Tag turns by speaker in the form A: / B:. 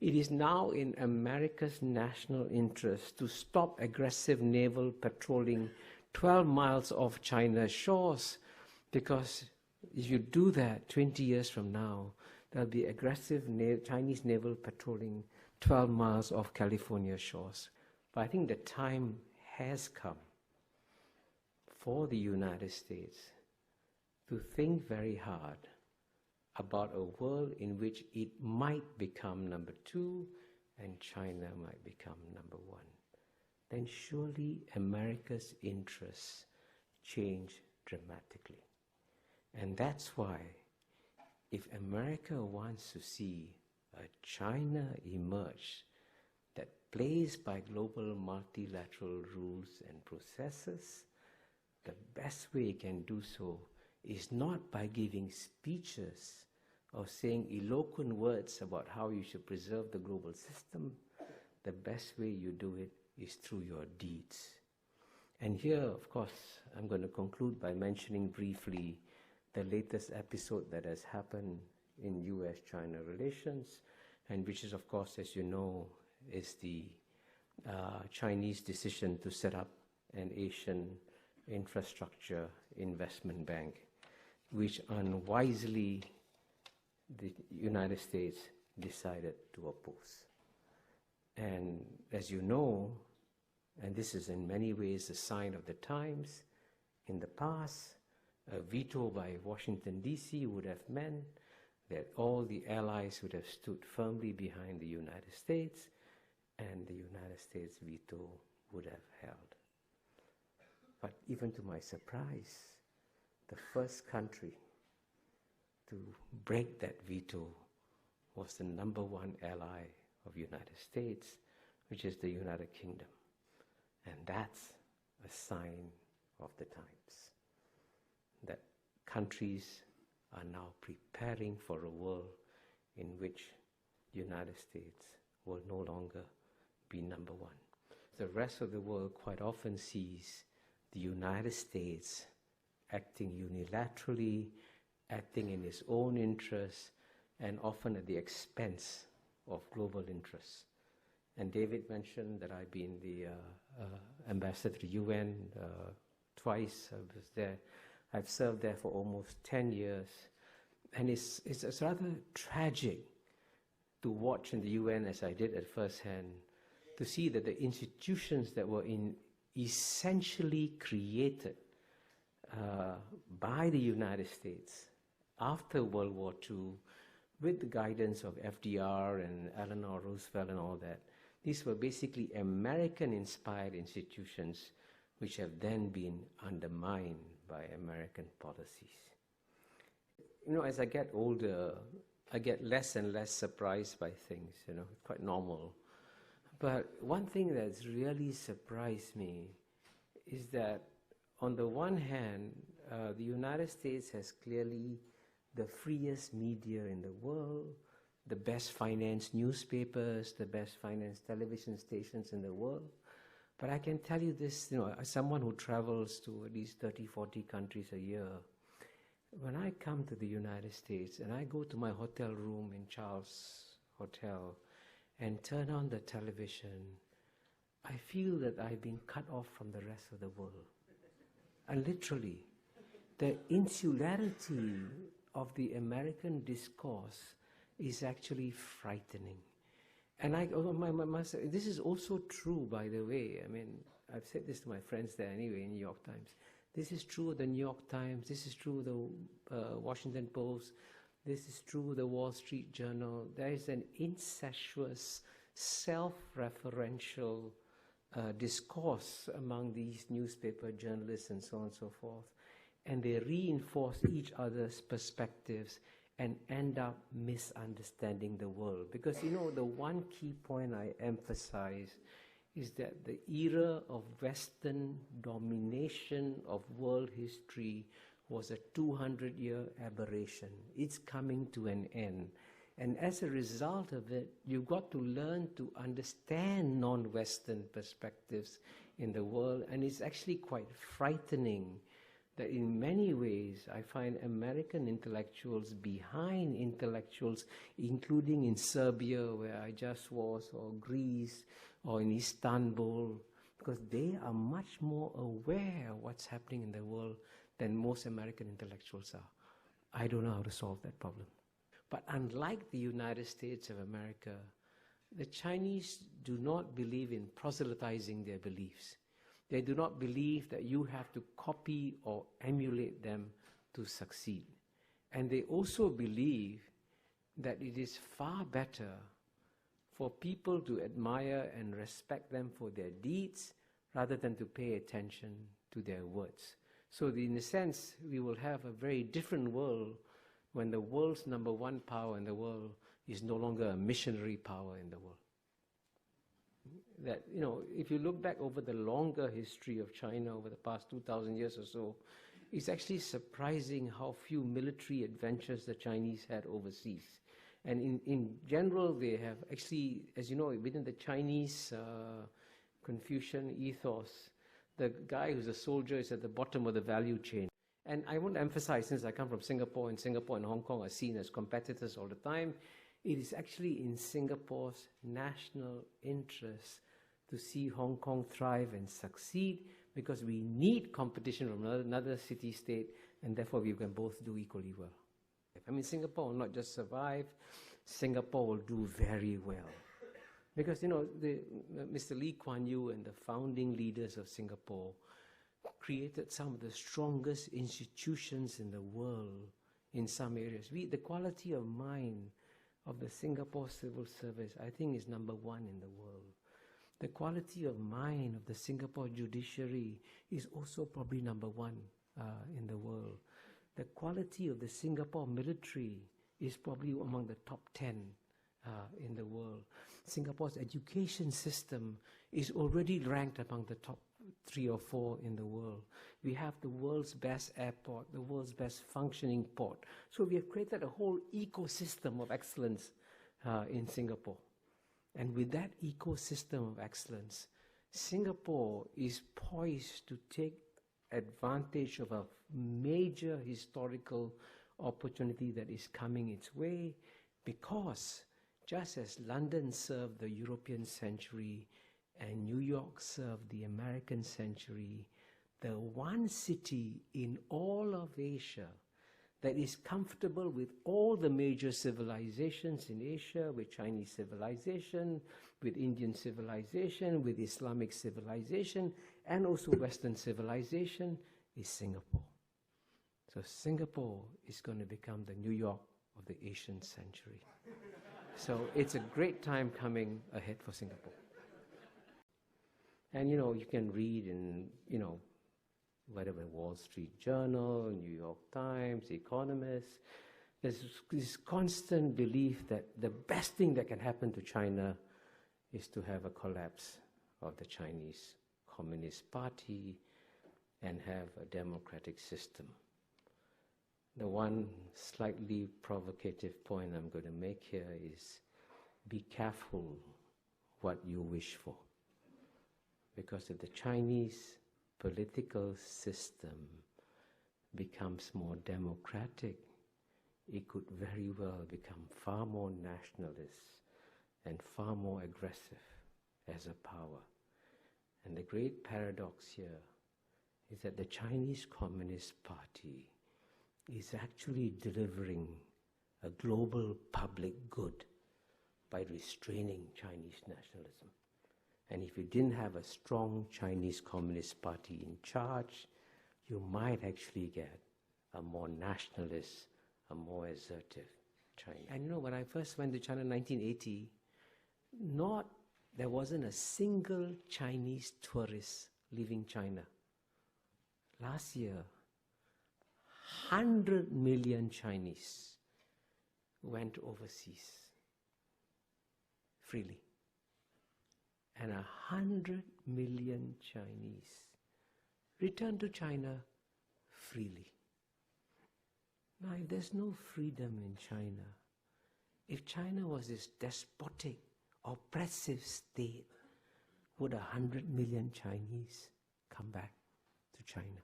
A: It is now in America's national interest to stop aggressive naval patrolling 12 miles off China's shores, because if you do that 20 years from now, there'll be aggressive Chinese naval patrolling 12 miles off California shores. But I think the time has come for the United States to think very hard about a world in which it might become number 2 and China might become number 1. Then surely America's interests change dramatically. And that's why if America wants to see a China emerge that plays by global multilateral rules and processes, the best way it can do so is not by giving speeches or saying eloquent words about how you should preserve the global system. The best way you do it is through your deeds. And here, of course, I'm going to conclude by mentioning briefly the latest episode that has happened in US-China relations, and which is, of course, as you know, is the Chinese decision to set up an Asian infrastructure investment bank, which unwisely the United States decided to oppose. And as you know, and this is in many ways a sign of the times, in the past, a veto by Washington, D.C. would have meant that all the allies would have stood firmly behind the United States, and the United States veto would have held. But even to my surprise, the first country to break that veto was the #1 ally of the United States, which is the United Kingdom. And that's a sign of the times, that countries are now preparing for a world in which the United States will no longer be #1. The rest of the world quite often sees the United States acting unilaterally, acting in its own interests, and often at the expense of global interests. And David mentioned that I've been the ambassador to UN twice. I was there. I've served there for almost 10 years. And it's rather tragic to watch in the UN, as I did at first hand, to see that the institutions that were essentially created by the United States after World War II, with the guidance of FDR and Eleanor Roosevelt and all that, these were basically American-inspired institutions which have then been undermined by American policies. You know, as I get older, I get less and less surprised by things, you know, quite normal. But one thing that's really surprised me is that on the one hand, the United States has clearly the freest media in the world, the best financed newspapers, the best financed television stations in the world. But I can tell you this, you know, as someone who travels to at least 30, 40 countries a year, when I come to the United States and I go to my hotel room in Charles Hotel and turn on the television, I feel that I've been cut off from the rest of the world. And literally, the insularity of the American discourse is actually frightening. And this is also true, by the way. I mean, I've said this to my friends there anyway in New York Times. This is true of the New York Times. This is true of the Washington Post. This is true of the Wall Street Journal. There is an incestuous, self-referential discourse among these newspaper journalists and so on and so forth. And they reinforce each other's perspectives and end up misunderstanding the world. Because, you know, the one key point I emphasize is that the era of Western domination of world history was a 200-year aberration. It's coming to an end. And as a result of it, you've got to learn to understand non-Western perspectives in the world. And it's actually quite frightening that in many ways I find American intellectuals behind intellectuals, including in Serbia, where I just was, or Greece, or in Istanbul, because they are much more aware of what's happening in the world than most American intellectuals are. I don't know how to solve that problem. But unlike the United States of America, the Chinese do not believe in proselytizing their beliefs. They do not believe that you have to copy or emulate them to succeed. And they also believe that it is far better for people to admire and respect them for their deeds rather than to pay attention to their words. So in a sense, we will have a very different world when the world's #1 power in the world is no longer a missionary power in the world. That, you know, if you look back over the longer history of China over the past 2,000 years or so, it's actually surprising how few military adventures the Chinese had overseas. And in general, they have actually, as you know, within the Chinese Confucian ethos, the guy who's a soldier is at the bottom of the value chain. And I want to emphasize, since I come from Singapore and Hong Kong are seen as competitors all the time, it is actually in Singapore's national interest to see Hong Kong thrive and succeed, because we need competition from another city-state, and therefore we can both do equally well. I mean, Singapore will not just survive, Singapore will do very well. Because, you know, Mr. Lee Kuan Yew and the founding leaders of Singapore created some of the strongest institutions in the world in some areas. The quality of mind of the Singapore civil service, I think, is #1 in the world. The quality of mind of the Singapore judiciary is also probably #1 in the world. The quality of the Singapore military is probably among the top 10 in the world. Singapore's education system is already ranked among the top 3 or 4 in the world. We have the world's best airport, the world's best functioning port. So we have created a whole ecosystem of excellence in Singapore. And with that ecosystem of excellence, Singapore is poised to take advantage of a major historical opportunity that is coming its way, because just as London served the European century and New York served the American century, the one city in all of Asia that is comfortable with all the major civilizations in Asia, with Chinese civilization, with Indian civilization, with Islamic civilization, and also Western civilization, is Singapore. So Singapore is going to become the New York of the Asian century. So it's a great time coming ahead for Singapore. And, you know, you can read in, you know, whatever, Wall Street Journal, New York Times, Economist, there's this constant belief that the best thing that can happen to China is to have a collapse of the Chinese Communist Party and have a democratic system. The one slightly provocative point I'm going to make here is, be careful what you wish for. Because if the Chinese political system becomes more democratic, it could very well become far more nationalist and far more aggressive as a power. And the great paradox here is that the Chinese Communist Party is actually delivering a global public good by restraining Chinese nationalism. And if you didn't have a strong Chinese Communist Party in charge, you might actually get a more nationalist, a more assertive China. And you know, when I first went to China in 1980, there wasn't a single Chinese tourist leaving China. Last year, 100 million Chinese went overseas freely. And 100 million Chinese returned to China freely. Now, if there's no freedom in China, if China was this despotic, oppressive state, would 100 million Chinese come back to China?